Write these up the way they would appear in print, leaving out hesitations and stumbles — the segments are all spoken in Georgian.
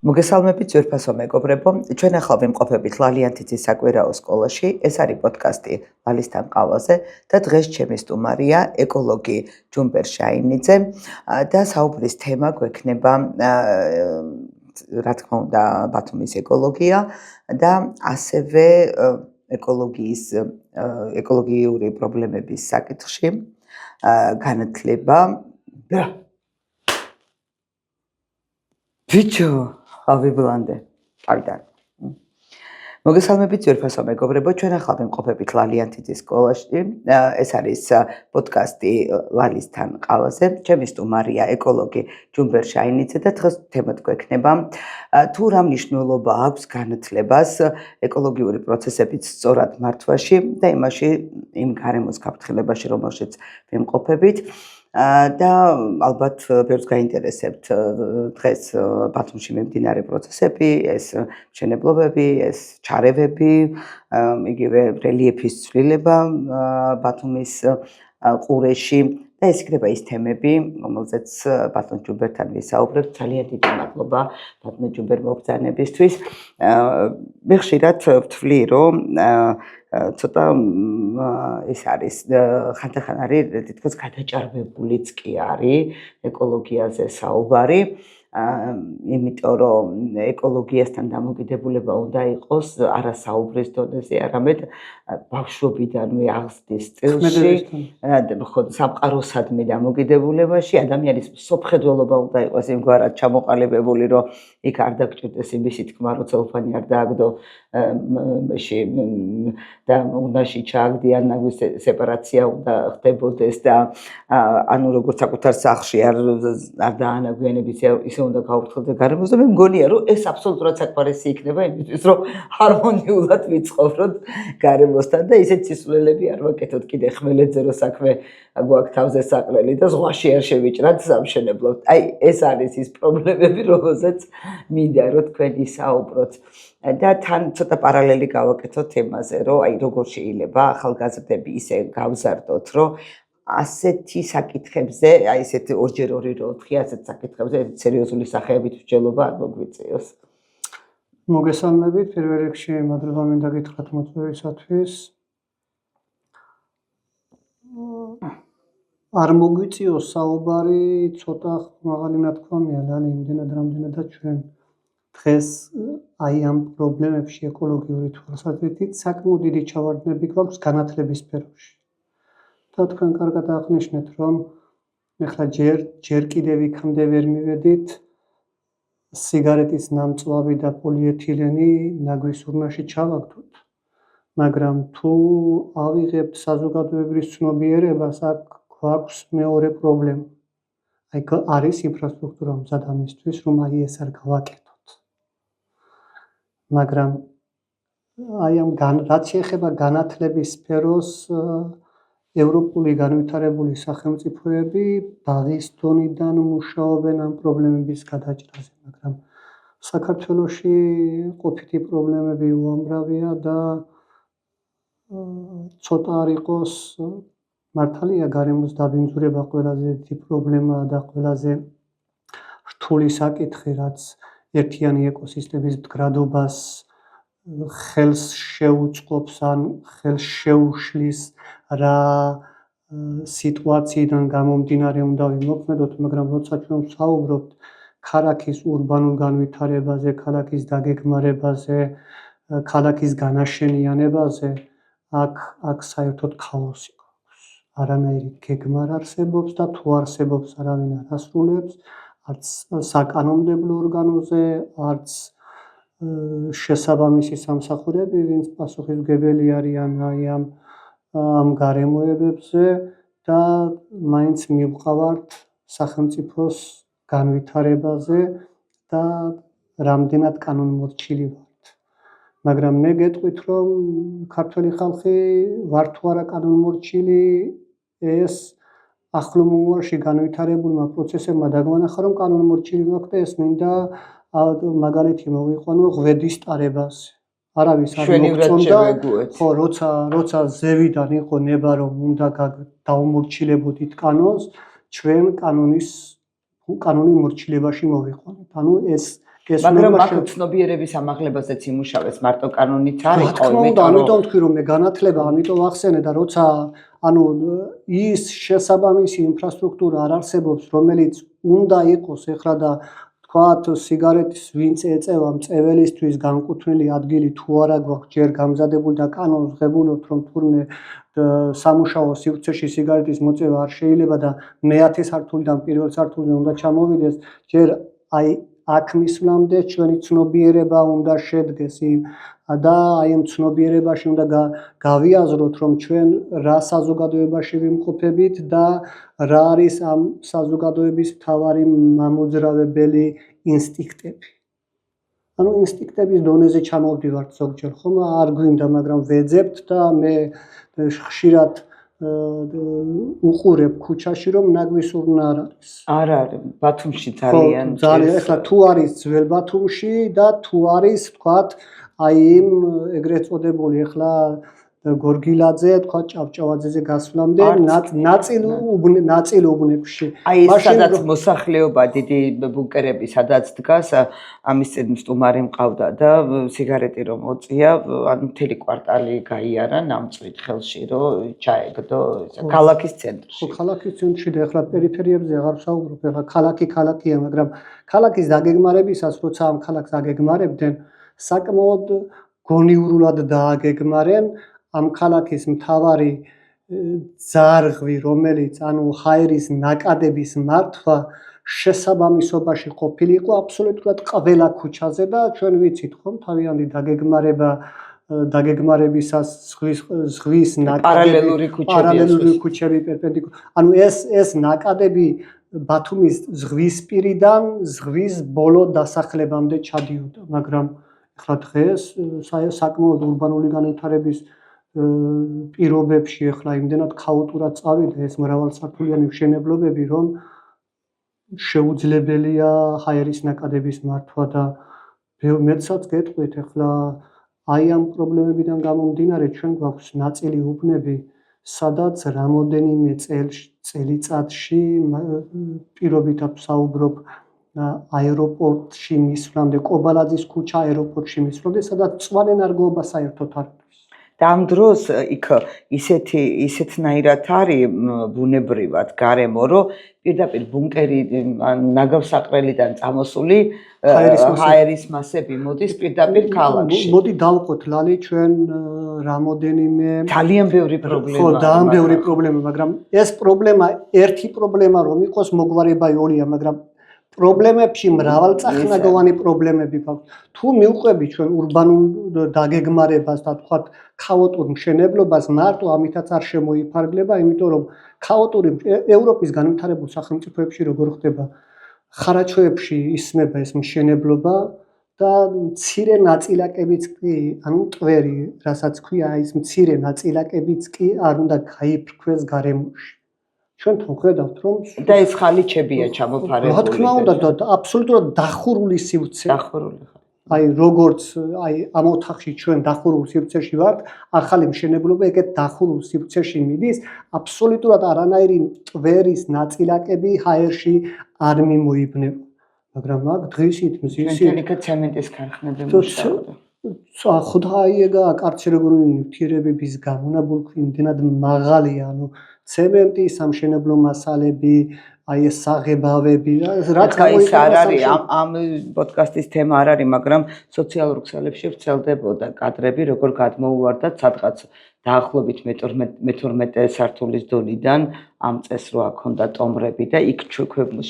მოგესალმებით ძვირფასო მეგობრებო, ჩვენ ახლა ვიმყოფებით ლალიანთიცის საკვირაო სკოლაში. ეს არის პოდკასტი ლალისთან ყავაზე და დღეს ჩემი სტუმარია ეკოლოგი ჯუმბერ შაინიძე და საუბრის თემა გვექნება რა თქმა უნდა ბათუმის ეკოლოგია და ასევე ეკოლოგიური პრობლემების საკითხში განათლება. ბიჭო ავიბლანდე, კარგად. მოგესალმებით ძვირფასო მეგობრებო, ჩვენ ახლა ვიმყოფებით ლალიანთიცის სკოლაში. ეს არის პოდკასტი ლალისთან ყავაზე. ჩემი სტუმარია ეკოლოგი ჯუმბერ შაინიძე და დღეს თემად გვექნება თუ რა მნიშვნელობა აქვს განათლებას ეკოლოგიური პროცესების სწორად მართვაში და იმ გარემოს გაფრთხილებაში, რომელშიც ვიმყოფებით. და ალბათ ბევრს გაინტერესებთ დღეს ბათუმში მიმდინარე პროცესები, ეს მშენებლობები, ეს ჩარევები, იგივე რელიეფის ცვლილება ბათუმის ყურეში და ეს იქნება ის თემები, რომელზეც ბატონ ჯუმბერთან ვისაუბრებთ. ძალიან დიდი მადლობა ბატონ ჯუმბერ მოგზაურობისთვის. მე ხშირად ვთვლი, რომ ცოტა ეს არის ხანდახან არის თითქოს გადაჭარბებულიც კი არის ეკოლოგიაზე საუბარი. იმიტომ რომ ეკოლოგიასთან დამოკიდებულება უნდა იყოს არა საუბრის დონეზე, არამედ ბავშვობიდანვე აღზრდის სტილში, სამყაროსადმი დამოკიდებულებაში, ადამიანის მსოფლმხედველობა უნდა იყოს იმგვარად ჩამოყალიბებული, რომ იქ არ დაგჭირდეს იმისი თქმა, რომ ცელოფანი არ დააგდო და უნდაში ჩააგდიან, ნაგვის სეპარაცია უნდა ხდებოდეს და ანუ როგორც საკუთარ სახლში არ დაანაგვიანების ისე უნდა გაუფრთხილდე გარემოს და მე მგონია რომ ეს აბსოლუტურად საკმარისი იქნება იმისთვის რომ ჰარმონიულად ვიცხოვროთ გარემოსთან და ისეთ სისულელები არ ვაკეთოთ კიდე ხმელეთზე რომ საქმე გვაქვს თავზე საყრელი და ზღვაში არ შევიჭრათ სამშენებლოდ. აი ეს არის ის პრობლემები რომელზეც მინდა რომ თქვენ ისაუბროთ და თან ცოტა პარალელი გავაკეთოთ თემაზე რომ აი როგორ შეიძლება ახალგაზრდები ისე გავზარდოთ რომ ასეთი საკითხებზე, აი ესეთი 2x2 ასეთ საკითხებზე სერიოზული სახეებით მსჯელობა არ მოგვიწევს. მოგესალმებით, პირველ რიგში მადლობა მინდა გითხრათ მოწვევისათვის. არ მოგვიწევს საუბარი, ცოტა მაღალი ნათქვამია, ლალი, იმდენად რამდენადაც ჩვენ დღეს აი ამ პრობლემებში ეკოლოგიური თვალსაზრისით საკმაოდ დიდი ჩავარდნები გვაქვს განათლების სფეროში. და თქვენ კარგად აღნიშნეთ, რომ ეხლა ჯერ კიდევ იქამდე ვერ მივედით სიგარეტის ნამწვავი და პოლიეთილენი ნაგვის ურნაში ჩავაგდოთ. მაგრამ თუ ავიღებთ საზოგადოებრივ ცნობიერებას, აქ გვაქვს მეორე პრობლემა. აი არის ინფრასტრუქტურა მზად ამისთვის, რომ აი ეს არ გავაკეთოთ. მაგრამ აი ამ რაც შეეხება განათლების სფეროს, ევროპული განვითარებული სახელმწიფოები ბაღის დონიდან მუშაობენ ამ პრობლემების გადაჭრაზე, მაგრამ საქართველოში ყოფითი პრობლემები უამრავია და ცოტა არ იყოს მართალია გარემოს დაბინძურება ყველაზე დიდი პრობლემაა და ყველაზე რთული საკითხი, რაც ერთიანი ეკოსისტემის მდგრადობას ხელს შეუწყობს ან ხელს შეუშლის რა სიტუაციიდან გამომდინარე უნდა ვიმოქმედოთ, მაგრამ როცა ჩვენ ვსაუბრობთ ქალაქის ურბანულ განვითარებაზე, ქალაქის დაგეგმარებაზე, ქალაქის განაშენიანებაზე, აქ საერთოდ ქაოსი გვაქვს. არანაირი გეგმა არ არსებობს და თუ არსებობს არავინ არ ასრულებს, არც საკანონმდებლო ორგანოზე, არც შესაბამისი სამსახურები, ვინც პასუხისმგებელი არიან აი ამ გარემოებებზე და მაინც მივყავართ სახელმწიფოს განვითარებაზე და რამდენად კანონმორჩილი ვართ. მაგრამ მე გეტყვით, რომ ქართველი ხალხი ვარ თუ არა კანონმორჩილი, ეს ახლო მომავალში განვითარებულმა პროცესებმა დაგვანახა, რომ კანონმორჩილი ვართ და ეს მინდა მაგალითი მოვიყვანო ღვედის ტარებაზე. არავის არ მოგწონდა, ხო, როცა ზევიდან იყო ნება, რომ უნდა დავუმორჩილებოდით კანონს, ჩვენ კანონი მორჩილებაში მოვიყვანეთ. ანუ ეს მაგრამ აქ ცნობიერების ამაღლებაზეც იმუშავეს მარტო კანონით არ იყო ამიტომ თქვი რომ მე განათლება ამიტომ ახსენე და როცა ანუ ის შესაბამისი ინფრასტრუქტურა არ არსებობს რომელიც უნდა იყოს ეხლა და თქვათ სიგარეტის ვინც ეწევა მწეველისთვის განკუთვნილი ადგილი თუ არა გვაქვს ჯერ გამზადებული და კანონს ღებულობთ რომ თურმე სამუშაო სივრცეში სიგარეტის მოწევა არ შეიძლება და მე-10 სართულიდან პირველ სართულზე უნდა ჩამოვიდეს ჯერ აი აქ მისვლამდე ჩვენი ცნობიერება უნდა შედგეს და აი ამ ცნობიერებაში უნდა გავიაზროთ რომ ჩვენ რა საზოგადოებაში ვიმყოფებით და რა არის ამ საზოგადოების მთავარი მამოძრავებელი ინსტინქტები. ანუ ინსტინქტების დონეზე ჩამოვდივართ ზოგჯერ ხომ არ გვინდა მაგრამ ვეძებთ და მე ხშირად უყურებ ქუჩაში რომ ნაგვისურნა არ არის. არ არის ბათუმში ძალიან ეხლა თუ არის ძველ ბათუმში და თუ არის თქვათ აი იმ ეგრეთ წოდებული ეხლა გორგილაძე თქვათ ჭავჭავაძეზე გასვლამდე ნაწილი უბნებში. აი ეს სადაც მოსახლეობა დიდი ბუნკერები სადაც დგას ამის წინ სტუმარი მყავდა და სიგარეტი რომ მოწია ანუ მთელი კვარტალი გაიარა ნამწვით ხელში რომ ჩაეგდო ქალაქის ცენტრში. ხო ქალაქის ცენტრში და ეხლა პერიფერიებზე აღარ ვსაუბრობ ეხლა ქალაქია მაგრამ ქალაქის დაგეგმარებისას როცა ამ ქალაქს აგეგმარებდნენ საკმაოდ გონიურულად დააგეგმარენ ამ ქალაქის მთავარი ძარღვი რომელიც ანუ ჰაერის ნაკადების მართვა შესაბამისობაში ყოფილიყო აბსოლუტურად ყველა ქუჩაზე და ჩვენ ვიცით ხომ თავიანთი დაგეგმარებისას ზღვის პარალელური ქუჩები პერპენდიკულარი ანუ ეს ნაკადები ბათუმის ზღვისპირიდან ზღვის ბოლო დასახლებამდე ჩადიოდა მაგრამ ახლა დღეს საკმაოდ ურბანული განვითარების პირობებში ახლა იმდენად ქაოტურად წავიდა ეს მრავალსართულიანი მშენებლობები რომ შეუძლებელია ჰაერის ნაკადების მართვა და მეცაც გეტყვით ახლა აი ამ პრობლემებიდან გამომდინარე ჩვენ გვაქვს ნაწილი უბნები სადაც რამოდენიმე წელიწადში პირობითად ვსაუბრობ აეროპორტში მისვლამდე კობალაძის ქუჩა აეროპორტში მისვლამდე სადაც მწვანე ნარგოობა საერთოდ არ არის. და ამ დროს იქ ისეთნაირად არის ბუნებრივად გარემო რომ პირდაპირ ბუნკერი ნაგავსაყრელიდან წამოსული ჰაერის მასები მოდის პირდაპირr ქალაქში. მოდი დავყოთ ლალი ჩვენ რამოდენიმე ძალიან ბევრი პრობლემაა. ხო, ძალიან ბევრი პრობლემა, მაგრამ ეს პრობლემა ერთი პრობლემა რომ იყოს მოგვარება იოლია, მაგრამ პრობლემებში მრავალწახნაგოვანი პრობლემები გვაქვს. თუ მივყვები ჩვენ ურბანულ დაგეგმარებას და თქვათ ქაოტურ მშენებლობას, მარტო ამითაც არ შემოიფარგლება, იმიტომ რომ ქაოტური ევროპის განვითარებულ სახელმწიფოებში როგორ ხდება ხარაჩოებში ისმება ეს მშენებლობა და მცირე ნაწილაკებიც კი, ანუ ტვერი, რასაც ქვია, ის მცირე ნაწილაკებიც კი არ უნდა გაიფრქვეს გარემოში. ჩვენ ხედავთ რომ და ეს ხალიჩებია ჩამოფარებული. რა თქმა უნდა და აბსოლუტურად დახურული სივრცე. დახურული. აი როგორც აი ამ ოთახში ჩვენ დახურულ სივრცეში ვართ, ახალი მშენებლობა ეგეთ დახურულ სივრცეში მიდის, აბსოლუტურად არანაირი ტვერის ნაწილაკები ჰაერში არ მიმოიბნება. მაგრამ აქ დღისით მზისი თელიკა ცემენტის ქარხნები მუშაობდა. ხუდაიეგა კარცეროგენული ნივთიერებების გამონაბოლქვი იმდენად მაღალია, ანუ ცემენტი, სამშენებლო მასალები, აი ეს საღებავები, რაც ის არ არის ამ პოდკასტის თემა არ არის, მაგრამ სოციალურ ქსელებში ვრცელდებოდა კადრები, როგორ გადმოუვარდათ სადღაც დაახლოებით მე-12 სართულის დონიდან ამ წესროა ჰქონდა ტომრები და იქ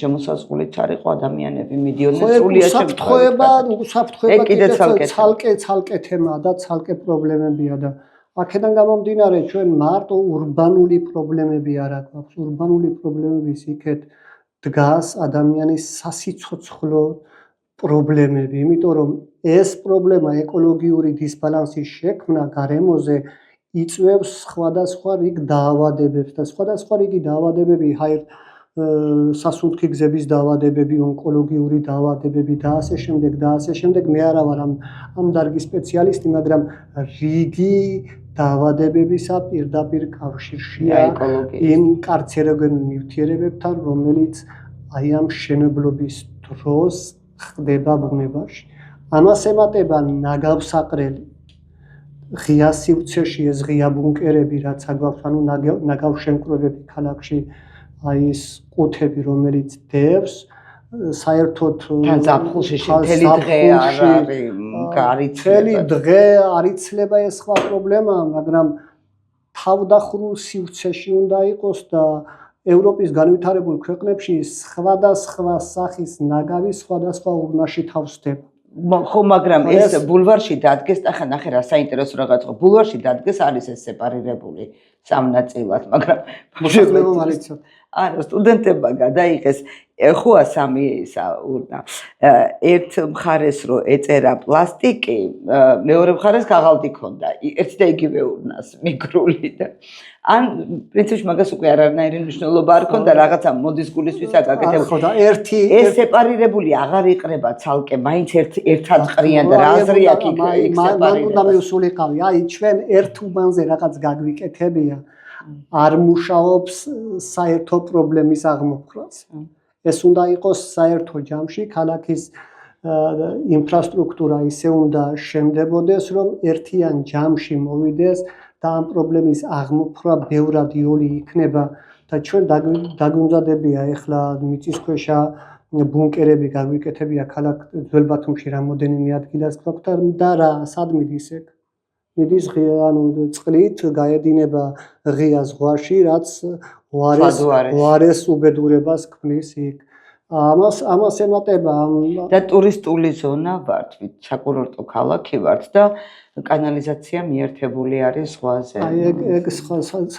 შემოსაზღვრულიც არ იყო ადამიანები მიდიოდნენ სრულიად უსაფრთხოება ცალკე თემაა და ცალკე პრობლემებია და აქედან გამომდინარე ჩვენ მარტო ურბანული პრობლემები არ აქვს. ურბანული პრობლემების იქეთ დგას ადამიანის სასიცოცხლო პრობლემები, იმიტომ რომ ეს პრობლემა ეკოლოგიური დისბალანსის შექმნა გარემოზე იწვევს სხვადასხვა რიგ დაავადებებს და სხვადასხვა რიგი დაავადებები სასუნთქი გზების დაავადებები, ონკოლოგიური დაავადებები და ასე შემდეგ. მე არა ვარ ამ დარგის სპეციალისტი, მაგრამ რიგი დაავადებებისა პირდაპირ კავშირშია იმ კარცეროგენულ ნივთიერებებთან, რომელიც აი ამ მშენებლობის დროს ხდება ბუნებაში. ამას ემატება ნაგავსაყრელი ღია სივრცეში ეს ღია ბუნკერები რაც აგვაქვს ანუ ნაგავშემკრებები ქალაქში აი ეს ყუთები რომელიც დევს საერთოდ თან ზაფხულში მთელი დღე არ არის გარიცლება. მთელი დღე არ იცლება ეს სხვა პრობლემაა, მაგრამ თავდახურულ სივრცეში უნდა იყოს და ევროპის განვითარებულ ქვეყნებში სხვადასხვა სახის ნაგავი სხვადასხვა ურნაში თავსდება. ხო, მაგრამ ეს ბულვარში დადგეს, ახლა ნახე რა საინტერესო რაღაც ხო, ბულვარში დადგეს არის ეს სეპარირებული სამნაწილად, მაგრამ შეიძლება მარიცოთ. არა, სტუდენტებმა გადაიღეს ხოა სამი ისა ურნა. ერთ მხარეს რო ეწერა პლასტიკი, მეორე მხარეს ქაღალდი ქონდა. ერთი და იგივე ურნას მიგრული და ან პრინციპში მაგას უკვე არანაირი მნიშვნელობა არ ქონდა რაღაცა მოდის გულისთვის აკაკეთებ. ხო და ერთი ეს სეპარირებული აღარ იყრება ცალკე, მაინც ერთად ყრიან და რა აზრი აქვს იქ სეპარირება. მან უნდა მივსულიყავი, აი ჩვენ ერთ უბანზე რაღაც გაგვიკეთებია. არ მუშაობს საერთო პრობლემის აღმოფხვრას. ეს უნდა იყოს საერთო ჯამში ქალაქის ინფრასტრუქტურა ისე უნდა შემდებოდეს, რომ ერთიან ჯამში მოვიდეს და ამ პრობლემის აღმოფხვრა ბევრად იოლი იქნება და ჩვენ დაგვიმზადებია ეხლა მიწისქვეშა ბუნკერები გაგვიკეთებია ქალაქ ძველ ბათუმში რამოდენიმე ადგილას გვაქვს და რა სად მიდის ეგ? მიდის ანუ წყლით გაედინება ღია ზღვაში, რაც უარეს უბედურებას ქმნის იქ. ამას ემატება და ტურისტული ზონა ვართ, საკურორტო ქალაქი ვართ და კანალიზაცია მიერთებული არის ზღვაზე. აი ეგ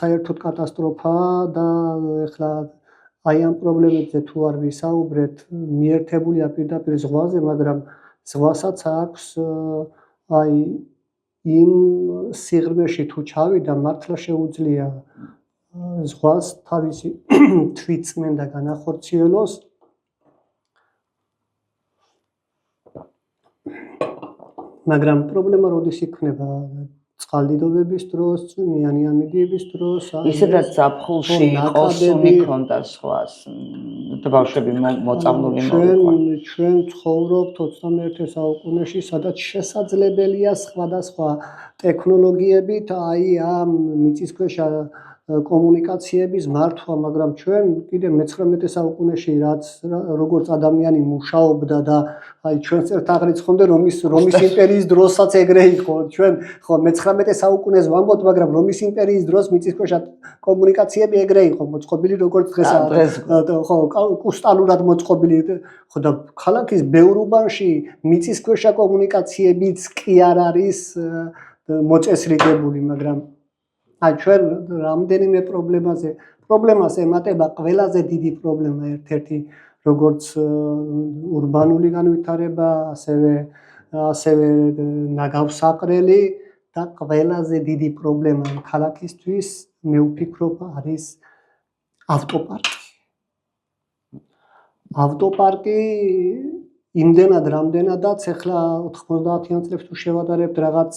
საერთოდ კატასტროფაა და ეხლა აი ამ პრობლემებზე თუ არ ვისაუბრეთ, მიერთებულია პირდაპირ ზღვაზე, მაგრამ ზღვასაც აქვს აი იმ სიღრმეში თუ ჩავიდა მართლა შეუძლია ზღვას თავისი თვითწმენდა განახორციელოს მაგრამ პრობლემა როდის იქნება წყალდიდობების დროს, წვიმიანი ამიდიების დროს, ისედაც ზაფხულში იყოს სუნი ქონდა სხვას და ბავშვები მოწამლული მოვიყვან. ჩვენ ცხოვრობთ 21 საუკუნეში, სადაც შესაძლებელია სხვადასხვა ტექნოლოგიებით აი ამ მიწისქვეშა კომუნიკაციების მართვა, მაგრამ ჩვენ კიდე მე-19 საუკუნეში რაც როგორც ადამიანი მუშაობდა და აი ჩვენს ერთ აღრიცხომდე რომის იმპერიის დროსაც ეგრე იყო. ჩვენ ხო მე-19 საუკუნეს ვამბობთ, მაგრამ რომის იმპერიის დროს მიწისქვეშა კომუნიკაციები ეგრე იყო მოწყობილი როგორც დღესაც. ხო კუსტალურად მოწყობილი ხო და ქალაქის ბევრ უბანში მიწისქვეშა კომუნიკაციებიც კი არ არის მოწესრიგებული, მაგრამ აი ჩვენ რამდენიმე პრობლემას ემატება ყველაზე დიდი პრობლემა ერთ-ერთი როგორც ურბანული განვითარება, ასევე ნაგავსაყრელი და ყველაზე დიდი პრობლემა ქალაქისთვის მე ვფიქრობ არის ავტოპარკი. ავტოპარკი იმდენად რამდენადაც ეხლა 90-იან წლებს თუ შევადარებთ რაღაც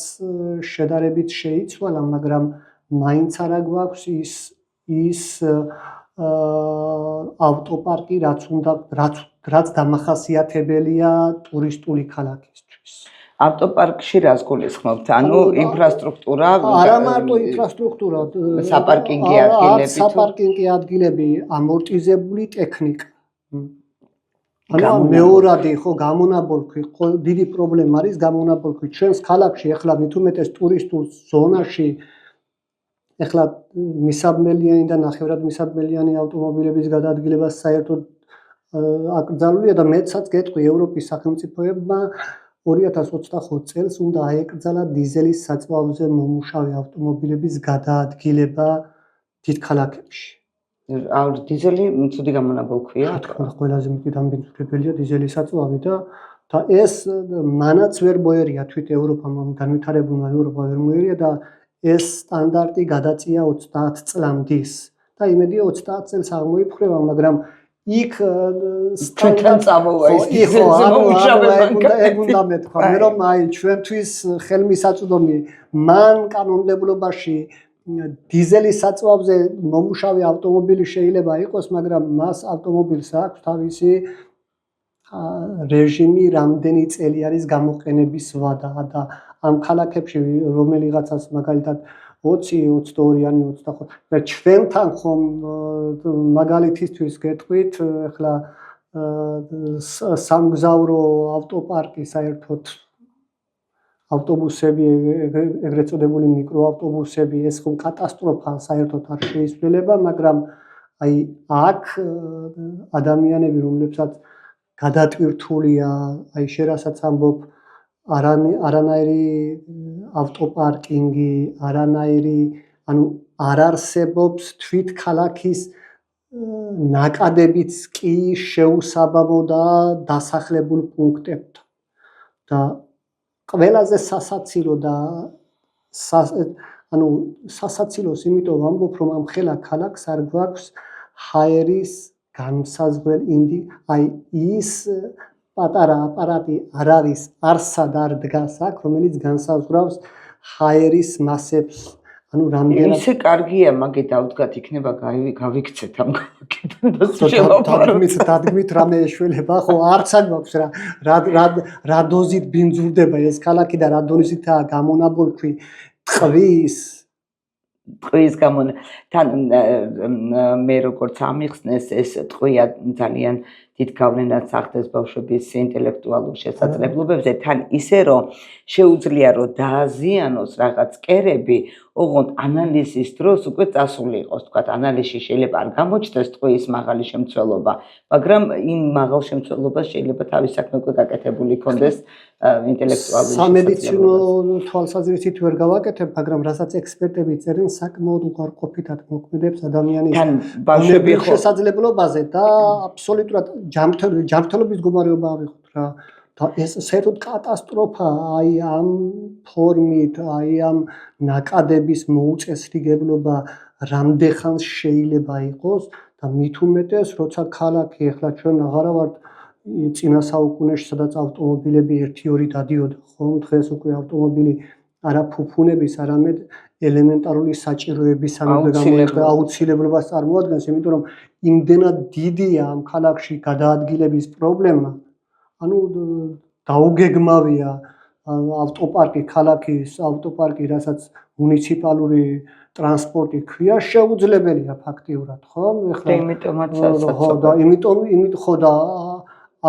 შედარებით შეიცვალა, მაგრამ მაინც არა გვაქვს ის ავტოპარკი, რაც დამახასიათებელია ტურისტული ქალაქისთვის. ავტოპარკში რას გულისხმობთ? ანუ ინფრასტრუქტურა, არა მარტო ინფრასტრუქტურა, საპარკინგი ადგილები, ამორტიზებული ტექნიკა. ანუ მეორადი ხო გამონაბოლქვი, დიდი პრობლემა არის გამონაბოლქვი. ჩვენს ქალაქში ეხლა მით უმეტეს ტურისტულ ზონაში ეხლა მისაბმელიანი და ნახევრად მისაბმელიანი ავტომობილების გადაადგილება საერთოდ აკრძალულია და მეცაც გეტყვი ევროპის სახელმწიფოებმა 2025 წელს უნდა აეკრძალა დიზელის საწვავზე მომუშავე ავტომობილების გადაადგილება დიდ ქალაქებში. დიზელი ცუდი გამონაბოლქვია? ყველაზე მეტი დამბინძურებელია დიზელის საწვავი და ეს მანაც ვერ მოერია თვით ევროპამ განვითარებულმა ევროპამ ვერ მოერია და ეს სტანდარტი გადაწია 30 წლამდის და იმედია 30 წელს აღმოიფრქება, მაგრამ იქ ჩვენთან წამოვა ის დიზელზე მომუშავება. ეგ უნდა მეთქვა, მე რომ აი ჩვენთვის ხელმისაწვდომი მან კანონმდებლობაში დიზელის საწვავზე მომუშავე ავტომობილი შეიძლება იყოს, მაგრამ მას ავტომობილს აქვს თავისი რეჟიმი რამდენი წელი არის გამოყენების ვადა და ამ ქალაქებში რომელიღაცას მაგალითად 20-22-იანი 25 და ჩვენთან ხომ მაგალითისთვის გეტყვით ახლა სამგზავრო ავტოპარკი საერთოდ ავტობუსები ეგრეთ წოდებული მიკროავტობუსები ეს ხომ კატასტროფა საერთოდ არ შეისრულება მაგრამ აი აქ ადამიანები რომლებსაც გადატვირთულია აი შენ რასაც ამბობ არანაირი ავტოპარკინგი არანაირი ანუ არ არსებობს თვით ქალაქის ნაკადებიც კი შეუსაბამო და დასახლებულ პუნქტებთან და ყველაზე სასაცილო და ანუ სასაცილოს იმიტომ ვამბობ რომ ამ ხელა ქალაქს არ გვაქვს ჰაერის განმსაზღვრელი აი ის პატარა აპარატი არ არის არსად არ დგას აქ რომელიც განსაზღვრავს ჰაერის მასებს ანუ რამდენად ისე კარგია მაგე დავდგათ იქნება გავიქცეთ ამ ქალაქიდან დადგმით რამე ეშველება ხო არც არ გვაქვს რა დოზით ბინძურდება ეს ქალაქი და რა დოზითაა გამონაბოლქვი ტყვის გამონ თან მე როგორც ამიხსნეს ეს ტყვია ძალიან დიდ გავლენას ახდენს ბავშვების ინტელექტუალურ შესაძლებლობებზე თან ისე რომ შეუძლია რომ დააზიანოს რაღაც კერები ოღონდ ანალიზის დროს უკვე წასული იყოს თქვა ანალიზში შეიძლება არ გამოჩნდეს ტყვის მაღალი შემცველობა მაგრამ იმ მაღალ შემცველობას შეიძლება თავის საქმე უკვე გაკეთებული იქონდეს ინტელექტუალური სამედიცინო თვალსაზრისით ვერ გავაკეთებ მაგრამ რასაც ექსპერტები წერენ საკმაოდ უარყოფითად მოქმედებს ადამიანის ბავშვების შესაძლებლობაზე და აბსოლუტურად ჯანმრთელობის მდგომარეობა ავიღოთ რა და ეს საერთოდ კატასტროფა აი ამ ფორმით აი ამ ნაკადების მოუწესრიგებლობა რამდენხანს შეიძლება იყოს და მით უმეტეს როცა ქალაქი ახლა ჩვენ აღარა ვართ წინა საუკუნეში სადაც ავტომობილები 1-2 დადიოდა ხომ დღეს უკვე ავტომობილი არა ფუფუნების არამედ ელემენტარული საჭიროების აუცილებლობას წარმოადგენს იმიტომ რომ იმდენად დიდია ამ ქალაქში გადაადგილების პრობლემა ანუ დაუგეგმავია ავტოპარკი ქალაქის ავტოპარკი რასაც მუნიციპალური ტრანსპორტი ქვია შეუძლებელია ფაქტიურად ხო ეხლა იმიტომაც ხო და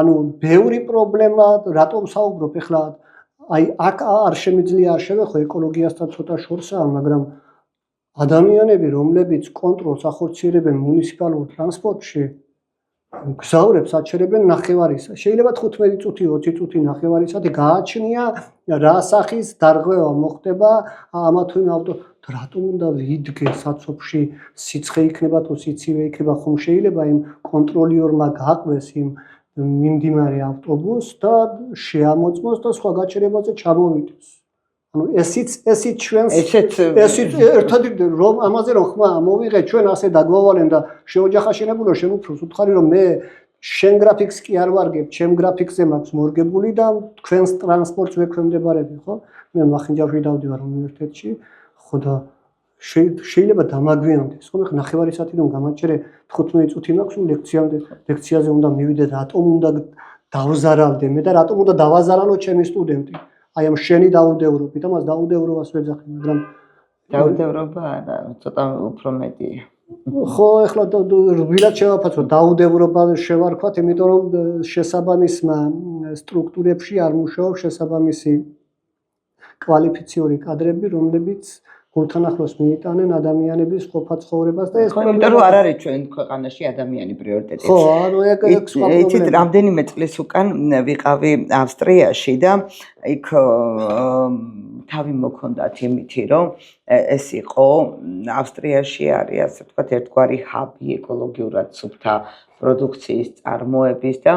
ანუ ბევრი პრობლემა რატომ საუბრობ ეხლა აი აქ არ შემიძლია არ შევეხო ეკოლოგიასთან ცოტა შორსაა მაგრამ ადამიანები რომლებიც კონტროლს ახორციელებენ მუნიციპალურ ტრანსპორტში გზავრებს აჩერებენ ნახევარისა შეიძლება 15 წუთი 20 წუთი ნახევარისადი გააჩნია რა სახის დარღვევა მოხდება ამა თუ იმ ავტო რატომ უნდა ვიდგე საცობში სიცხე იქნება თუ სიცივე იქნება ხომ შეიძლება იმ კონტროლიორმა გააყვეს იმ მიმდინარე ავტობუსს და შეამოწმოს და სხვა გაჩერებაზე ჩამოვიდეს ანუ ესიც ჩვენს ესიც ერთადერთი რომ ამაზე რომ ხმა მოვიღე ჩვენ ასე დაგვავალენ და შეოჯახაშენებულო შენ უფრო უთხარი რომ მე შენ გრაფიკს კი არ ვარგებ ჩემ გრაფიკზე მაქვს მორგებული და თქვენს ტრანსპორტს ვექვემდებარები ხო მე მახინჯავრში დავდივარ უნივერსიტეტში ხო და შეიძლება დამაგვიანდეს ხო მე ნახევარი საათიდან გამაჭერე 15 წუთი მაქვს ლექციაზე უნდა მივიდე რატომ უნდა დავზარალდე მე და რატომ უნდა დავაზარალო ჩემი სტუდენტი აი ამ შენი დაუდევრობით ამას დაუდევრობას ვეძახი მაგრამ დაუდევრობა არა ცოტა უფრო მეტია ხო ეხლა რბილად შევაფასო დაუდევრობა შევარქვათ იმიტომ რომ შესაბამისმა სტრუქტურებში არ მუშაობს შესაბამისი კვალიფიციური კადრები რომლებიც გულთან ახლოს მიიტანენ ადამიანების ყოფა ცხოვრებას და ეს იმიტომ რომ არ არის ჩვენ ქვეყანაში ადამიანი პრიორიტეტი. ხო, ანუ ეგ სხვა პრობლემა. იცით, რამდენიმე წლის უკან ვიყავი ავსტრიაში და იქ თავი მოქონდათ იმითი, რომ ეს იყო ავსტრიაში არის ასე ვთქვათ ერთგვარი ჰაბი ეკოლოგიურად სუფთა პროდუქციის წარმოების და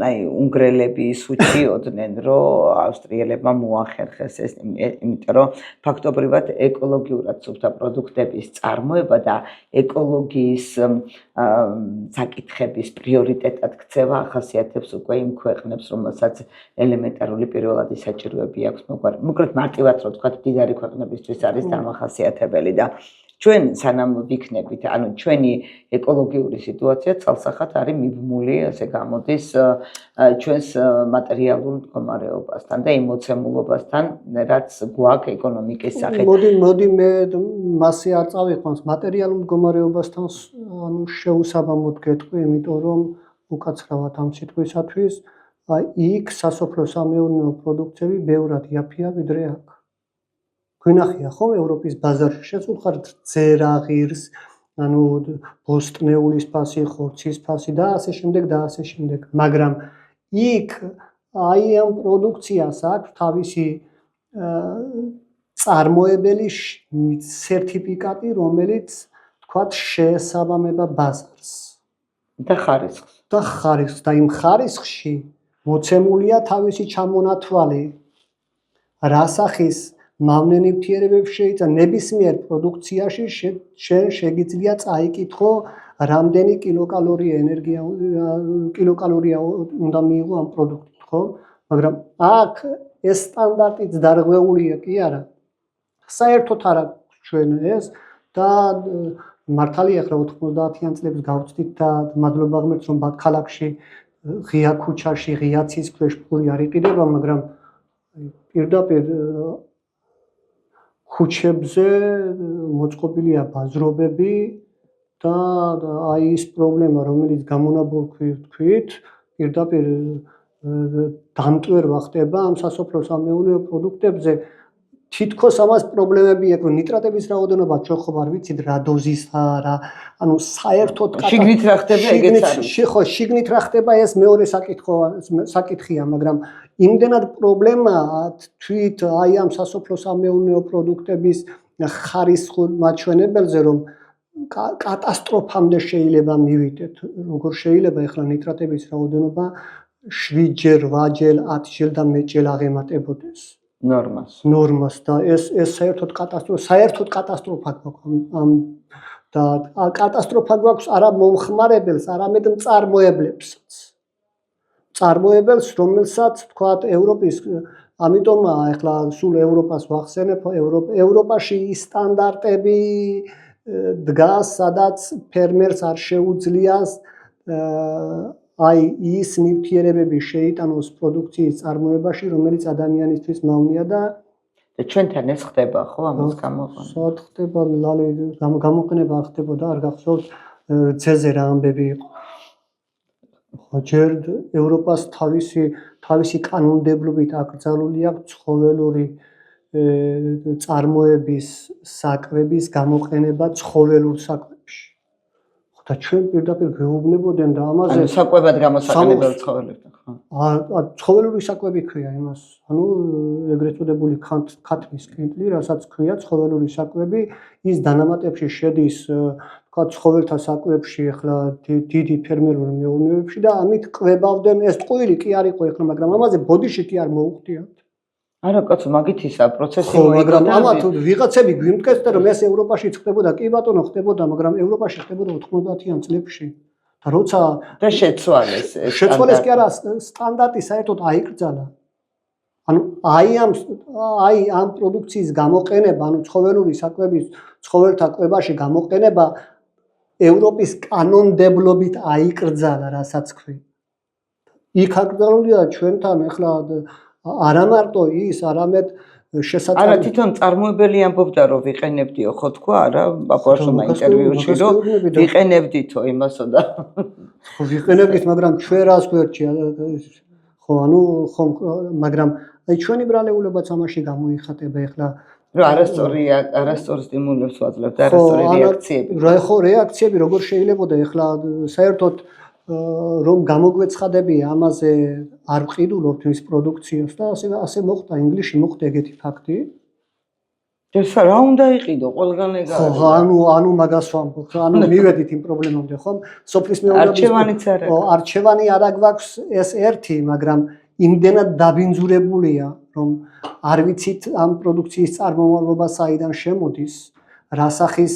აი უნგრელები ისუჩიოდნენ, რომ ავსტრიელებმა მოახერხეს ეს, იმიტომ რომ ფაქტობრივად ეკოლოგიურად სუფთა პროდუქტების წარმოება და ეკოლოგიის საკითხების პრიორიტეტად ქცევა ახასიათებს უკვე იმ ქვეყნებს, რომელსაც ელემენტარული პირველადი საჭიროები აქვს მოგვარებით. მოკლედ მარტივად რო ვთქვათ, მდიდარი ქვეყნებისთვის არის დამახასიათებელი და ჩვენ სანამ ვიქნებით, ანუ ჩვენი ეკოლოგიური სიტუაცია ცალსახად არის მიბმული, ასე გამოდის ჩვენს მატერიალურ მდგომარეობასთან და იმ მოცემულობასთან, რაც გვაქვს ეკონომიკის სახით. მოდი მე მასე არ წავიყვანს მატერიალურ მდგომარეობასთან, ანუ შეუსაბამოდ გეტყვი, იმიტომ რომ უკაცრავად ამ სიტყვისათვის იქ სასოფლო-სამეურნეო პროდუქტები ბევრად იაფია ვიდრე აქ. გვინახია ხომ ევროპის ბაზარში შეცვლიათ ძერა, ღირს, ანუ ბოსტნეულის ფასი, ხორცის ფასი და ასე შემდეგ და ასე შემდეგ. მაგრამ იქ აი ამ პროდუქციას აქვს თავისი წარმოებელი სერტიფიკატი, რომელიც თქვათ შეესაბამება ბაზარს და ხარისხს. და იმ ხარისხში მოცემულია თავისი ჩამონათვალი, რა სახის მავნე ნივთიერებებს შეიძლება ნებისმიერ პროდუქციაში შენ შეგიძლია წაიკითხო რამდენი კილოკალორია უნდა მიიღო ამ პროდუქტით, ხო? მაგრამ აქ ეს სტანდარტიც დარღვეულია კი არა. საერთოდ არა ჩვენ ეს და მართალია ახლა 90-იან წლებს გავწვდით და მადლობა ღმერთს რომ ქალაქში ღია ქუჩაში, ღია ცის ქვეშ ფული არ იყიდება, მაგრამ პირდაპირ ქუჩებზე მოწყობილია ბაზრობები და აი ის პრობლემა, რომელიც გამონაბოლქვით, პირდაპირ დამტვერვა ხდება ამ სასოფლო-სამეურნეო პროდუქტებზე. თითქოს ამას პრობლემები აქვს, რომ ნიტრატების რაოდენობა ჩვენ ხო არ ვიცით რა დოზისაა რა, ანუ საერთოდ შიგნით რა ხდება ეგეც არის. ხო, შიგნით რა ხდება ეს მეორე საკითხია, მაგრამ იმდენად პრობლემაა თვით აი ამ სასოფლო-სამეურნეო პროდუქტების ხარისხურ მაჩვენებელზე, რომ კატასტროფამდე შეიძლება მივიდეთ. როგორ შეიძლება ახლა ნიტრატების რაოდენობა 7-ჯერ, 8-ჯერ, 10-ჯერ და მეტჯერ აღემატებოდეს ნორმას და ეს საერთოდ კატასტროფა გვაქვს და კატასტროფა გვაქვს არა მომხმარებელს, არამედ მწარმოებლებსაც. მწარმოებელს, რომელსაც თქვათ ევროპის, ამიტომ ახლა სულ ევროპას ვახსენებ, ევროპაში ის სტანდარტები დგას, სადაც ფერმერს არ შეუძლია აი ის ნივთიერებები შეიტანოს პროდუქციის წარმოებაში, რომელიც ადამიანისთვის მავნეა და ჩვენთან ეს ხდება ხო ამას გამოყენება? სად ხდება, ლალი გამოყენება არ ხდებოდა, არ გახსოვთ რძეზე რა ამბები იყო. ჯერ ევროპას თავისი კანონმდებლობით აკრძალული აქვს ცხოველური წარმოების საკვების გამოყენება ცხოველურ საკვებში. და ჩვენ პირდაპირ გვეუბნებოდნენ და ამაზე საკვებად გამოსაყენებელ ცხოველებთან, ხო? ცხოველური საკვები ქვია იმას, ანუ ეგრეთ წოდებული ქათმის კინტლი, რასაც ქვია ცხოველური საკვები, ის დანამატებში შედის, თქვა ცხოველთა საკვებში, ახლა დიდი ფერმერული მეურნეობებში და ამით კვებავდნენ, ეს ტყუილი კი არ იყო ახლა, მაგრამ ამაზე ბოდიში კი არ მოუხდიათ. არა კაცო, მაგით ისა პროცესი მოიგო, მაგრამ ამათ ვიღაცები გვიმტკიცდნენ რომ ეს ევროპაშიც ხდებოდა, კი ბატონო ხდებოდა, მაგრამ ევროპაში ხდებოდა 90-იან წლებში. და როცა და შეცვალეს ეს შეცვალეს კი არა, სტანდარტი საერთოდ აიკრძალა. ანუ აი ამ პროდუქციის გამოყენება, ანუ ცხოველური საკვების ცხოველთა კვებაში გამოყენება ევროპის კანონმდებლობით აიკრძალა, რასაც ქვი. იქ აკრძალულია ჩვენთან ახლა არა მარტო ის, არამედ შესაძლოა არა თვითონ წარმოებელი ამბობდა რომ ვიყენებდიო, ხო თქვა არა ბაბაშომა ინტერვიუში რომ ვიყენებდითო იმასო და ხო ვიყენებდით, მაგრამ ჩვენ რას გვერდჩია ხო ანუ ხომ მაგრამ აი ჩვენი ბრალეულებაც ამაში გამოიხატება ახლა რომ არასწორი სტიმულებს ვაძლევთ და არასწორი რეაქციები. ხო რეაქციები როგორ შეიძლებოდა ახლა საერთოდ რომ გამოგვეცხადებია ამაზე არ ვყიდულობთ ის პროდუქციას და ასე მოხდა ინგლისში მოხდა ეგეთი ფაქტი. ეს რა უნდა იყიდო ყველგან ეგ არის. ხო ანუ მაგას ვამბობ, ანუ მივედით იმ პრობლემამდე ხომ? სოფლის მეურნეობის არჩევანი არა გვაქვს ეს ერთი, მაგრამ იმდენად დაბინძურებულია, რომ არ ვიცით ამ პროდუქციის წარმომავლობა საიდან შემოდის. რა სახის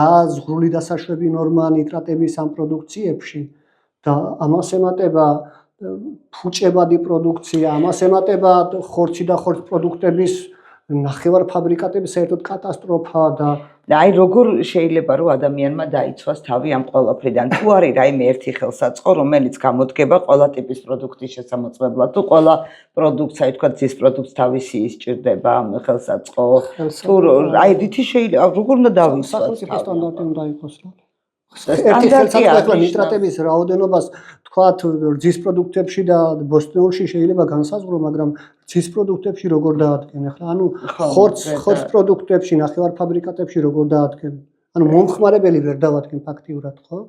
რა ზღვრული დასაშვები ნორმა ნიტრატების ამ პროდუქციებში და ამას ემატება ფუჭებადი პროდუქცია, ამას ემატება ხორცი და ხორცპროდუქტების ნახევარფაბრიკატები საერთოდ კატასტროფაა და აი როგორ შეიძლება რომ ადამიანმა დაიცვას თავი ამ ყველაფრიდან თუ არის რაიმე ერთი ხელსაწყო რომელიც გამოდგება ყველა ტიპის პროდუქტის შესამოწმებლად თუ ყველა პროდუქტს აი თქვა ძის პროდუქტს თავისი ისჭირდება ამ ხელსაწყო თუ აი რითი შეიძლება როგორ უნდა დავიცვას სახელმწიფო სტანდარტი უნდა იყოს რა ერთი ხელსაწყო ნიტრატების რაოდენობას თქვათ ძის პროდუქტებში და ბოსტნეულში შეიძლება განსაზღვრო მაგრამ ძის პროდუქტებში როგორ დაადგენ ახლა ანუ ხორცს პროდუქტებში ნახევარფაბრიკატებში როგორ დაადგენ ანუ მომხმარებელი ვერ დავადგენ ფაქტიურად ხო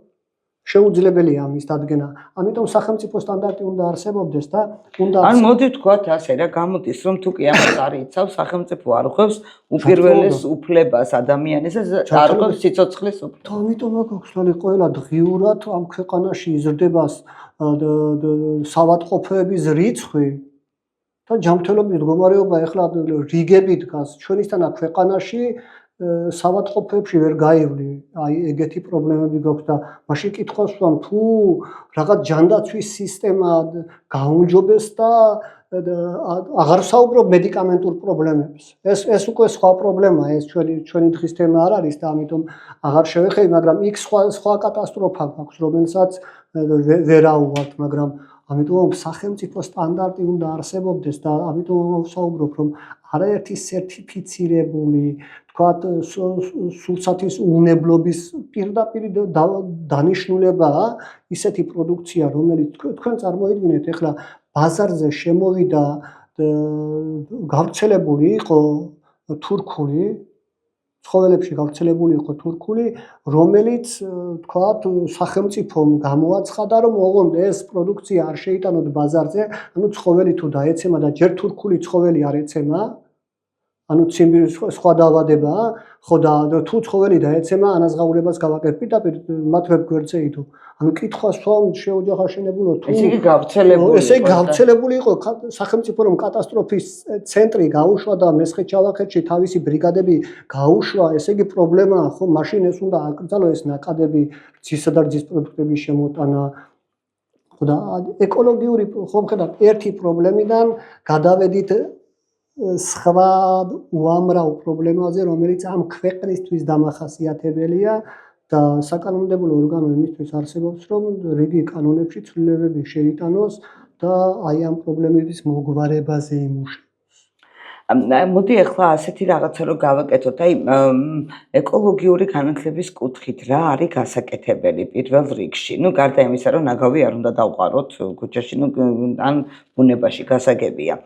შეუძლებელია ამის დადგენა ამიტომ სახელმწიფო სტანდარტი უნდა არსებობდეს და უნდა ან მოდი ვთქვათ ასე რა გამოდის რომ თუ კი ამას არ იცავს სახელმწიფო არ ხვევს უპირველეს უფლებას ადამიანისას არ ხვევს სიცოცხლის უფლებას ამიტომ აქვს ყველა დღიურად ამ ქვეყანაში იზრდება სავადმყოფოების რიცხვი და ჯანმრთელობის მდგომარეობა ეხლა რიგები დგას ჩვენისთან აქ ქვეყანაში სავადმყოფოებში ვერ გაივლი აი ეგეთი პრობლემები გვაქვს და მაშინ კითხვას ვსვამ თუ რაღაც ჯანდაცვის სისტემა გაუმჯობეს და აღარ საუბრობ მედიკამენტურ პრობლემებს ეს უკვე სხვა პრობლემაა ეს ჩვენი დღის თემა არ არის და ამიტომ აღარ შევეხები მაგრამ იქ სხვა კატასტროფა გვაქვს რომელსაც ვერაუვალთ მაგრამ ამიტომ სახელმწიფო სტანდარტი უნდა არსებობდეს და ამიტომ ვსაუბრობ რომ არაერთი სერტიფიცირებული თქვათ სულსათის უნებლობის პირდაპირ დანიშნულებაა ისეთი პროდუქცია რომელიც თქვენ წარმოიდგინეთ ეხლა ბაზარზე შემოვიდა გავრცელებული იყო თურქული ცხოველებში გავრცელებული იყო თურქული რომელიც თქვათ სახელმწიფომ გამოაცხადა რომ ოღონდ ეს პროდუქცია არ შეიტანოთ ბაზარზე ანუ ცხოველი თუ დაეცემა და ჯერ თურქული ცხოველი არ ეცემა ანუ ციმბირის სხვა დაავადებაა ხო და თუ ცხოველი დაეცემა ანაზღაურებას გავაკეთებ პირდაპირ მათ ვერ გვერდზე იდო ანუ კითხვას ვსვამ შეოჯახაშენებულო თუ ესე იგი გავრცელებული ესე გავრცელებული იყო სახელმწიფო რომ კატასტროფის ცენტრი გაუშვა და მესხეთ ჯავახეთში თავისი ბრიგადები გაუშვა ესე იგი პრობლემაა ხო მაშინ ეს უნდა აკრძალო ეს ნაკადები ძისა და რძის პროდუქტების შემოტანა ხო და ეკოლოგიური ხომ ხედავთ ერთი პრობლემიდან გადავედით სხვა უამრავ პრობლემაზე რომელიც ამ ქვეყნისთვის დამახასიათებელია და საკანონმდებლო ორგანო იმისთვის არსებობს რომ რიგი კანონებში ცვლილებები შეიტანოს და აი ამ პრობლემების მოგვარებაზე იმუშაოს მოდი ახლა ასეთი რაღაცა რომ გავაკეთოთ აი ეკოლოგიური განათლების კუთხით რა არის გასაკეთებელი პირველ რიგში ნუ გარდა იმისა რომ ნაგავი არ უნდა დავყაროთ ქუჩაში ნუ ან ბუნებაში გასაგებია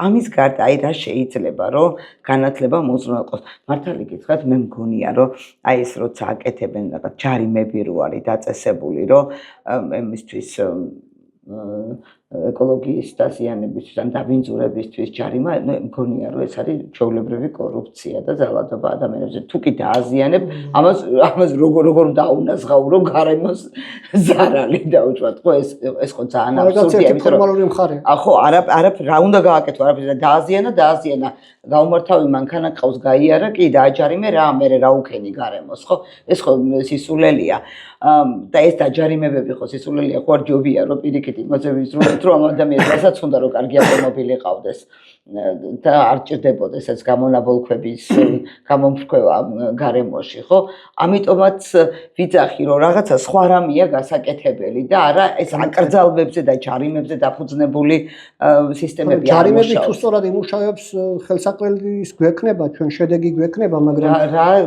ამის გარდა აი რა შეიძლება რომ განათლება მოძრაობს მართალი გითხრათ მე მგონია რომ აი ეს როცა აკეთებენ რაღაც ჯარიმები რო არის დაწესებული რომ იმისთვის ეკოლოგიის დაზიანებისთვის ან დაბინძურებისთვის ჯარიმა მგონია რომ ეს არის ჩვეულებრივი კორუფცია და ძალადობა ადამიანებზე თუ კი დააზიანებ ამას როგორ უნდა აუნაზღაურო გარემოს ზარალი დაუშვათ ხო ეს ხო ძალიან აბსურდია იმიტომ რომ ხო არა რა უნდა გააკეთო არაფერს დააზიანა გაუმართავი მანქანა ყავს გაიარა კი დააჯარიმე რა მე რა უქენი გარემოს ხო ეს ხო სისულელია და ეს დაჯარიმებები ხო სისულელია ხო არ ჯობია რომ პირიქით იმაზე ვიზრუნოთ რომ ამ ადამიანს რასაც უნდა რომ კარგი ავტომობილი ყავდეს და არ ჭირდებოდეს ეს გამონაბოლქვების გამომფრქვევა გარემოში ხო ამიტომაც ვიძახი რომ რაღაცა სხვა რამეა გასაკეთებელი და არა ეს აკრძალვებზე და ჯარიმებზე დაფუძნებული სისტემები ჯარიმები თუ სწორად იმუშავებს ხელსაყრელის გვექნება ჩვენ შედეგი გვექნება მაგრამ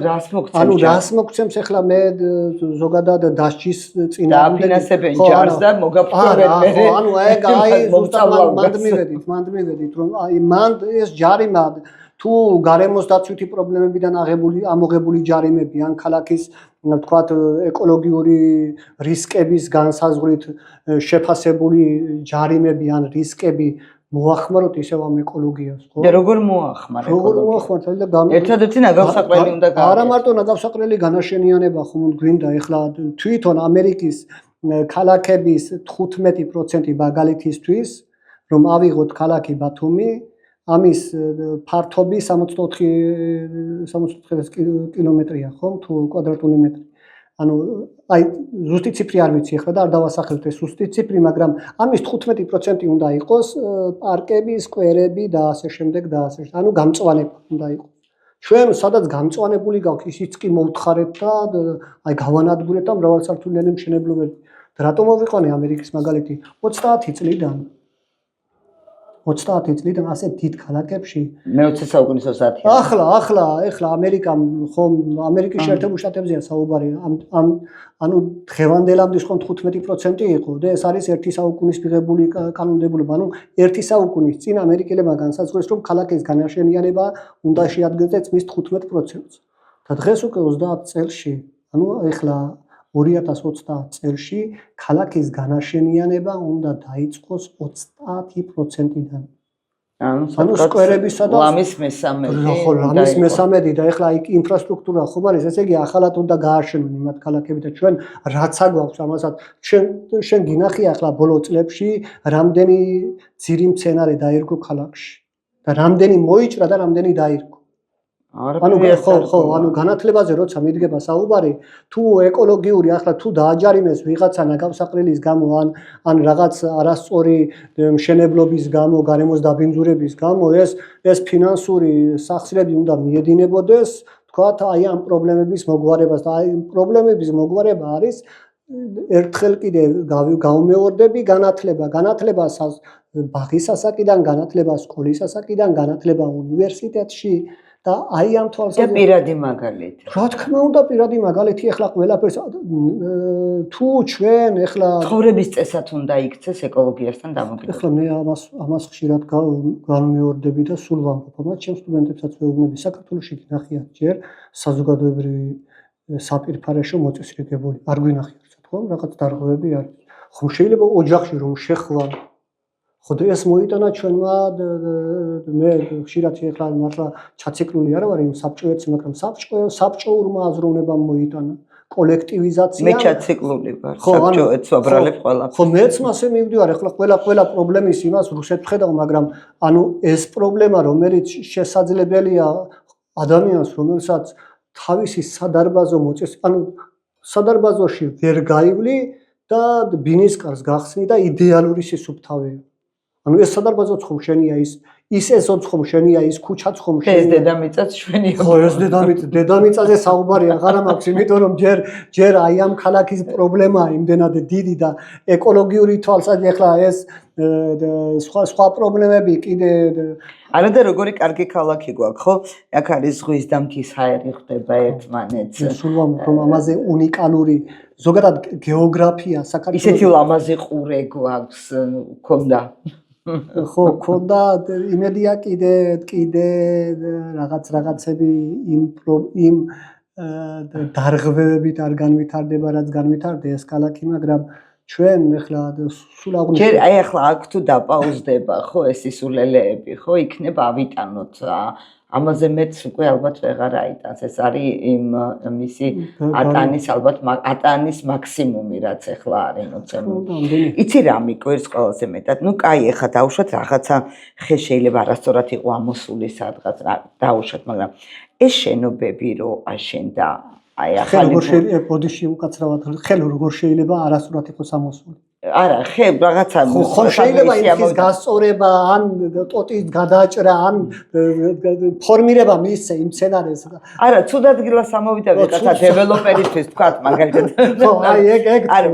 რას მოგცემს ანუ რას მოგცემს ახლა მე ზოგადად დასჯის წინა დაფინანსებენ ჯარს და მოგაფრთხილებ მე ანუ აი ზუსტად მანდ მივედით რომ აი მანდ ეს ჯარიმა თუ გარემოს დაცვითი პრობლემებიდან ამოღებული ჯარიმები ან ქალაქის ვთქვათ ეკოლოგიური რისკების განსაზღვრით შეფასებული ჯარიმები ან რისკები მოახმაროთ ისევ ამ ეკოლოგიას ხო? და როგორ მოახმარ ეკოლოგიას? ერთადერთი ნაგავსაყრელი უნდა გააკეთოს. არა მარტო ნაგავსაყრელი განაშენიანება ხომ გვინდა ეხლა თვითონ ამერიკის ქალაქების 15% მაგალითისთვის რომ ავიღოთ ქალაქი ბათუმი ამის ფართობი 64 კილომეტრია ხომ თუ კვადრატული მეტრი ანუ აი ზუსტი ციფრი არ ვიცი ახლა და არ დავასახელებ ეს ზუსტი ციფრი, მაგრამ ამის 15% უნდა იყოს პარკები, სკვერები და ასე შემდეგ და ასე შემდეგ. ანუ გამწვანება უნდა იყოს. ჩვენ სადაც გამწვანებული გაქვს, ისიც კი მოვთხარეთ და აი გავანადგურეთ და მრავალსართულიანი მშენებლობები. და რატომ მოვიყვანე ამერიკის მაგალითი 30 წლიდან 30 წლიდან ასე დიდ ქალაქებში მე-20 საუკუნის 30. ახლა ამერიკამ ხომ ამერიკის შეერთებულ შტატებზეა საუბარი ანუ დღევანდელამდე ხომ 15% იყო და ეს არის 1 საუკუნის მიღებული კანონმდებლობა. ანუ 1 საუკუნის წინ ამერიკელებმა განსაზღვრეს რომ ქალაქის განაშენიანება უნდა შეადგენდეს მის 15%-ს. და დღეს უკვე 30 წელში, ანუ ახლა 2020 წელში ქალაქის განაშენიანება უნდა დაიწყოს 30%-დან. ანუ სკვერებისა და ლამის მესამედი და ახლა იქ ინფრასტრუქტურა ხომ არის, ესე იგი ახალად უნდა გააშენონ იმათ ქალაქები და ჩვენ რაც აგვაქვს ამასაც შენ გინახი ახლა ბოლო წლებში რამდენი ძირი მცენარე დაირგო ქალაქში და რამდენი მოიჭრა და რამდენი დაირგო. ანუ განათლებაზე როცა მიდგება საუბარი, თუ ეკოლოგიური ახლა თუ დააჯარიმეს ვიღაცა ნაგავსაყრელის გამო ან რაღაც არასწორი მშენებლობის გამო, გარემოს დაბინძურების გამო, ეს ფინანსური სახსრები უნდა მიედინებოდეს, თქვათ, აი ამ პრობლემების მოგვარებას და აი პრობლემების მოგვარება არის ერთხელ კიდე გავუმეორდები განათლება, ბაღის ასაკიდან, განათლება სკოლის ასაკიდან, განათლება უნივერსიტეტში და აი ამ თვალსაზრისით პირადი მაგალითი. რა თქმა უნდა პირადი მაგალითი ახლა ყველაფერს თუ ჩვენ ახლა ცხოვრების წესად უნდა იქცეს ეკოლოგიასთან დამოკიდებული. ახლა მე ამას ხშირად განმეორდები და სულ ვამბობ, მაგრამ ჩემ სტუდენტებსაც ვეუბნები საქართველოში გინახიათ ჯერ საზოგადოებრივი საპირფარეშო მოწესრიგებული არ გვინახიათ თქო რაღაც დარღვევები არის. ხომ შეიძლება ოჯახში რომ შეხვალ ხო და ეს მოიტანა ჩვენმა მე ხშირად ახლა მართლა ჩაცეკლული არ ვარ იმ საბჭოეთს, მაგრამ საბჭოურმა აზროვნებამ მოიტანა კოლექტივიზაცია. მე ჩაცეკლული ვარ საბჭოეთს ვაბრალებ ყველაფერს. ხო მეც მასე მივდივარ ახლა ყველა პრობლემის იმას რუსეთს ხედავ, მაგრამ ანუ ეს პრობლემა რომელიც შესაძლებელია ადამიანს რომელსაც თავისი სადარბაზო ანუ სადარბაზოში ვერ გაივლი და ბინისკარს გახსნი და იდეალური სისუფთავეა. ანუ ეს სადარბაზოც ხომ შენია ის ესოც ხომ შენია ის ქუჩაც ხომ შენია. ეს დედამიწაც ჩვენია. ხო ეს დედამიწაზე საუბარი აღარ მაქვს, იმიტომ რომ ჯერ აი ამ ქალაქის პრობლემაა იმდენად დიდი და ეკოლოგიური თვალსაზრისით ახლა ეს სხვა პრობლემები კიდე არა და როგორი კარგი ქალაქი გვაქვს, ხო? აქ არის ზღვის და მთის ჰაერი ხდება ერთმანეთს. სულ ვამბობ რომ ამაზე უნიკალური ზოგადად გეოგრაფია საქართველოს ისეთი ლამაზი ყურე გვაქვს ქონდა. ხო, ქონდა იმედია კიდე რაღაცები იმ დარღვევებით არ განვითარდება, რაც განვითარდა ეს ქალაქი, მაგრამ ჩვენ ახლა სულ აღნიშნეთ. ჯერ აი ახლა აქ თუ დაპაუზდება, ხო, ეს სისულელეები, ხო, იქნება ავიტანოთ. ამაზე მეც უკვე ალბათ ვეღარ აიტანს. ეს არის მისი ატანის მაქსიმუმი, რაც ახლა არის მოცემული. იცი რა მიკვირს ყველაზე მეტად? ნუ კაი, ახლა დავუშვათ რაღაცა ხე შეიძლება არასწორად იყო ამოსული სადღაც დავუშვათ, მაგრამ ეს შენობები რო აშენდა აი ახალი ბოდიში უკაცრავად ხელო როგორ შეიძლება არასწორად იყოს ამოსული. არა, ხე რაღაცა ხო შეიძლება ის გასწორება ან ტოტის გადაჭრა ან ფორმირება მისცე იმ სცენარეს. არა, ცუდ ადგილას ამოვიდა ვიღაცა დეველოპერისთვის თქვათ მაგალითად. ხო, აი ეგ. არა,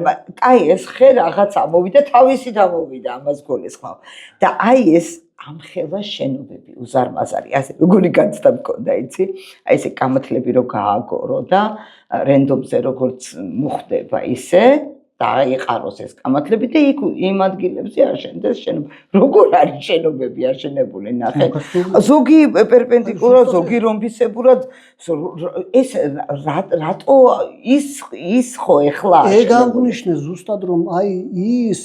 აი ეს ხე რაღაც ამოვიდა, თავისით ამოვიდა, ამას გულისხმობ. და აი ეს ამ ხელა შენობები უზარმაზარი, ასე როგორი განცდა მქონდა, იცი? აი ესე კამათლები რო გააგორო და რენდომზე როგორც მოხდება ისე და აიყაროს ეს კამათლები და იქ იმ ადგილებზე აშენდეს შენობა. როგორ არის შენობები აშენებული, ნახე. ზოგი პერპენდიკულარულად, ზოგი რომბისებურად, ეს რატო ის ხო ეხლა ეგ აღნიშნე ზუსტად რომ აი ის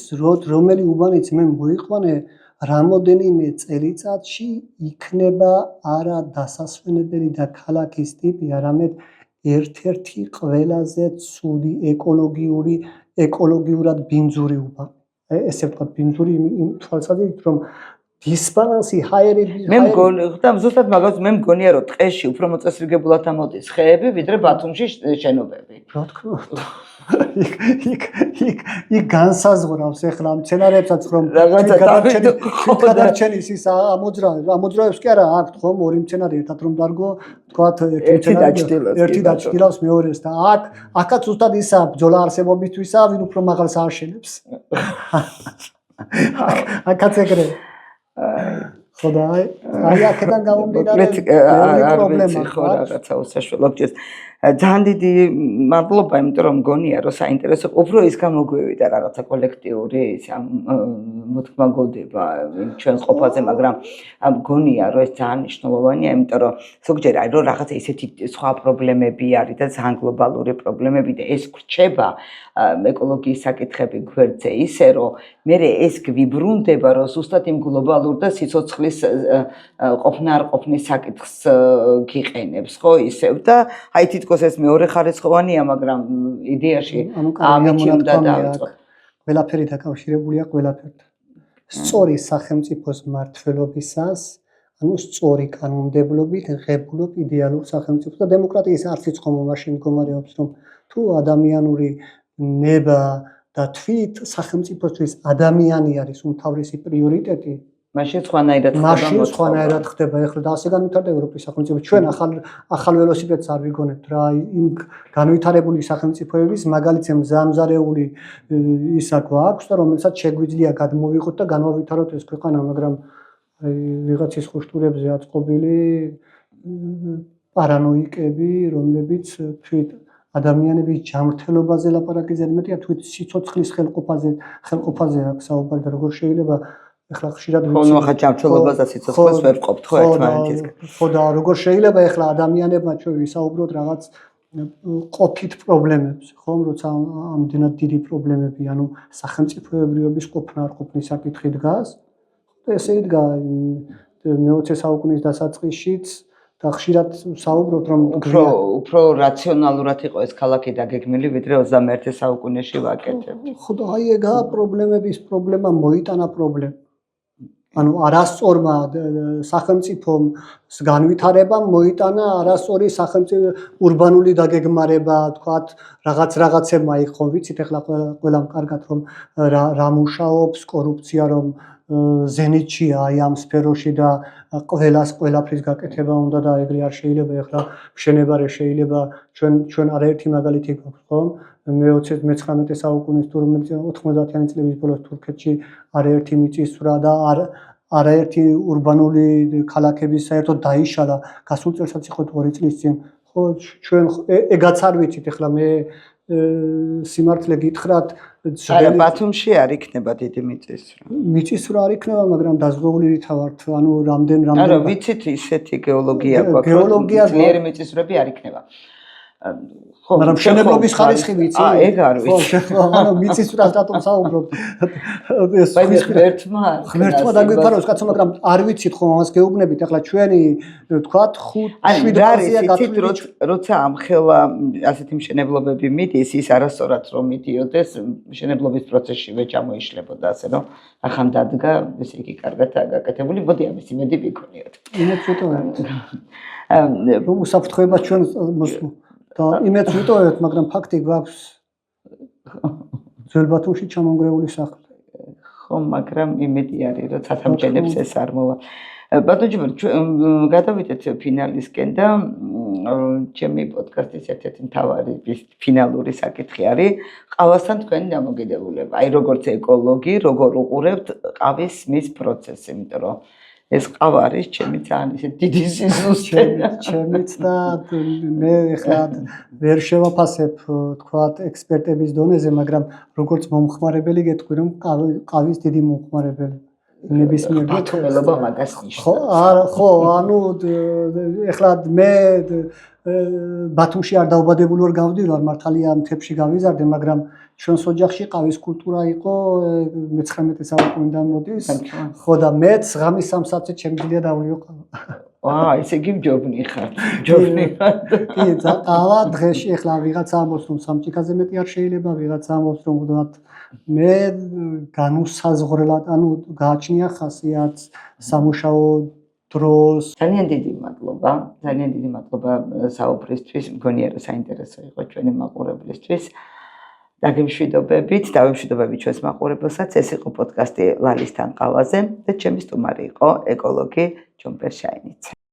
რომელი უბანიც მე მოიყვანე რამოდენიმე წელიწადში იქნება არა დასასვენებელი და ქალაქის ტიპი, არამედ ერთ-ერთი ყველაზე ცუდი ეკოლოგიურად ბინძური უბანი. ესე ვთქვათ, ბინძური იმ თვალსაზრისით, რომ დისბალანსი ჰაერები მე მგონი და ზუსტად მაგას მე მგონია რომ ტყეში უფრო მოწესრიგებულად ამოდის ხეები ვიდრე ბათუმში შენობები. რა თქმა უნდა იქ განსაზღვრავს ეხლა მცენარეებსაც რომ გადარჩენის ის ამოძრავებს კი არა აქვთ ხომ ორი მცენარე ერთად რომ დარგო თქვათ ერთი დაჭდილავს მეორეს და აქაც ზუსტად ისა ბრძოლა არსებობისთვისა ვინ უფრო მაღალს აშენებს აქაც ეგრე ხო და აი აქედან გამომდინარე პრობლემა ხო რაღაცა უსაშველო გჭირს ძალიან დიდი მადლობა იმიტომ რომ მგონია რომ საინტერესო უფრო ის გამოგვივიდა რაღაცა კოლექტიური ის მოთქმაგოდება ჩვენ ყოფაზე მაგრამ მგონია რომ ეს ძალიან მნიშვნელოვანია იმიტომ რომ ზოგჯერ აი რომ რაღაცა ისეთი სხვა პრობლემები არის და ძალიან გლობალური პრობლემები და ეს გრჩება ეკოლოგიის საკითხები გვერდზე ისე რომ მე ეს გვიბრუნდება რომ ზუსტად იმ გლობალურ და სიცოცხლის ყოფნა არ ყოფნის საკითხს გიყენებს ხო ისევ და აი თითქოს ეს მეორე ხარისხოვანია მაგრამ იდეაში ამით უნდა დავიწყოთ ყველაფერი დაკავშირებულია ყველაფერთან სწორი სახელმწიფოს მმართველობისას ანუ სწორი კანონმდებლობით ღებულობ იდეალურ სახელმწიფოს და დემოკრატიის არც იწყო მაშინ მდგომარეობს რომ თუ ადამიანური ნება და თვით სახელმწიფოსთვის ადამიანი არის უმთავრესი პრიორიტეტი მაშინ სხვანაირად ხდება ეხლა და ასე განვითარდა ევროპის სახელმწიფო ჩვენ ახალ ველოსიპედს არ ვიგონებთ რა იმ განვითარებული სახელმწიფოების მაგალითად მზამზარეული ისა გვაქვს და რომელსაც შეგვიძლია გადმოვიღოთ და განვავითაროთ ეს ქვეყანა მაგრამ ვიღაცის ხუშტურებზე აწყობილი პარანოიკები რომლებიც თვით ადამიანების ჯანმრთელობაზე ლაპარაკი ზედმეტია თვით სიცოცხლის ხელყოფაზე აქვს საუბარი და როგორ შეიძლება ეხლა ხშირად ხო ხა ჯანმრთელობას და სიცოცხლეს ვერ ყოფთ ხო ერთმანეთისგან ხო და როგორ შეიძლება ეხლა ადამიანებმა ჩვენ ვისაუბროთ რაღაც ყოფით პრობლემებს ხომ როცა ამდენად დიდი პრობლემები ანუ სახელმწიფოებრიობის ყოფნა არ ყოფნის საკითხი დგას და ესე იდგა მე-20 საუკუნის დასაწყისშიც და ხშირად საუბრობთ რომ უფრო რაციონალურად იყო ეს ქალაქი დაგეგმილი ვიდრე 21 საუკუნეში ვაკეთებთ ხო და აი ეგაა პრობლემების პრობლემა მოიტანა პრობლემა ანუ არასწორმა სახელმწიფოს განვითარებამ მოიტანა არასწორი სახელმწიფო урბანული დაგეგმარება თქვათ რაღაცებმა იქ ხომ ვიცით ეხლა ყველამ კარგად რომ რა მუშაობს კორუფცია რომ ზენიტშია აი ამ სფეროში და ყველაფრის გაკეთება უნდა და ეგრე არ შეიძლება ეხლა მშენებარე შეიძლება ჩვენ არაერთი მაგალითი გვაქვს ხომ მე-19 საუკუნის თუ რომელიც 90-იანი წლების ბოლოს თურქეთში არაერთი მიწისძვრა და არაერთი урბანული ქალაქების საერთოდ დაიშალა გასულ წელსაც იყო 2 წლის წინ ხო ჩვენ ეგაც არ ვიცით ეხლა მე სიმართლე გითხრათ არა ბათუმში არ იქნება დიდი მიწისძვრა არ იქნება მაგრამ დაზღვეულით ვართ ანუ რამდენ არა ვიცით ისეთი გეოლოგია გვაქვს ძლიერი მიწისძვრები არ იქნება ხო მაგრამ მშენებლობის ხარისხი ვიცი ეგ არ ვიცი ხო ანუ მიწისძვრას რატომ საუბრობთ ეს ღმერთმა დაგვიფაროს კაცო მაგრამ არ ვიცით ხომ ამას გეუბნებით ახლა ჩვენი თქვათ 5-7%-ია გათვლილი როცა ამხელა ასეთი მშენებლობები მიდის ის არასწორად რომ მიდიოდეს მშენებლობის პროცესშივე ჩამოიშლებოდა ასე რომ ახლა დადგა ესე იგი კარგადაა გაკეთებული მოდი ამის იმედი ვიქონიოთ იმედს ვიტოვებთ რომ უსაფრთხოება ჩვენ და იმედს ვიტოვებთ მაგრამ ფაქტი გვაქვს ძველ ბათუმში ჩამონგრეული სახლი ხო მაგრამ იმედი არის რომ ცათამბჯენებს ეს არ მოვა ბატონო გადავიდეთ ფინალისკენ და ჩემი პოდკასტის ერთ-ერთი მთავარი ფინალური საკითხი არის ყავასთან თქვენი დამოკიდებულება აი როგორც ეკოლოგი როგორ უყურებთ ყავის მის პროცესს იმიტომ რომ ეს ყავა არის ჩემი ძალიან ისე დიდი სიზუსტე ჩემიც და მე ეხლა ვერ შევაფასებ თქვათ ექსპერტების დონეზე მაგრამ როგორც მომხმარებელი გეტყვი რომ ყავის დიდი მომხმარებელი ნებისმიერ ბათუმელობა მაგას ნიშნავს ხო ანუ ეხლა მე ბათუმში არ დაუბადებული ვარ გავდივარ მართალია მთებში გავიზარდე მაგრამ ჩვენს ოჯახში ყავის კულტურა იყო 19 საუკუნიდან მოდის ხო და მეც ღამის 3 საათზე შემიძლია დავლიო ყავა ესე იგი მჯობნი ხარ. მჯობნი ხარ. კი, ყავა დღეში ახლა ვიღაცა ამბობს რომ 3 ჭიქაზე მეტი არ შეიძლება, ვიღაცა ამბობს რომ ვთქვათ მე განუსაზღვრელად, ანუ გააჩნია ხასიათს სამუშაო დროს. ძალიან დიდი მადლობა საუბრისთვის. მგონია რომ საინტერესო იყო ჩვენი მაყურებლისთვის. დაგემშვიდობებით, დავემშვიდობებით ჩვენს მაყურებელსაც. ეს იყო პოდკასტი ლალისთან ყავაზე და ჩემი სტუმარი იყო ეკოლოგი ჯომბერ შაინიძე.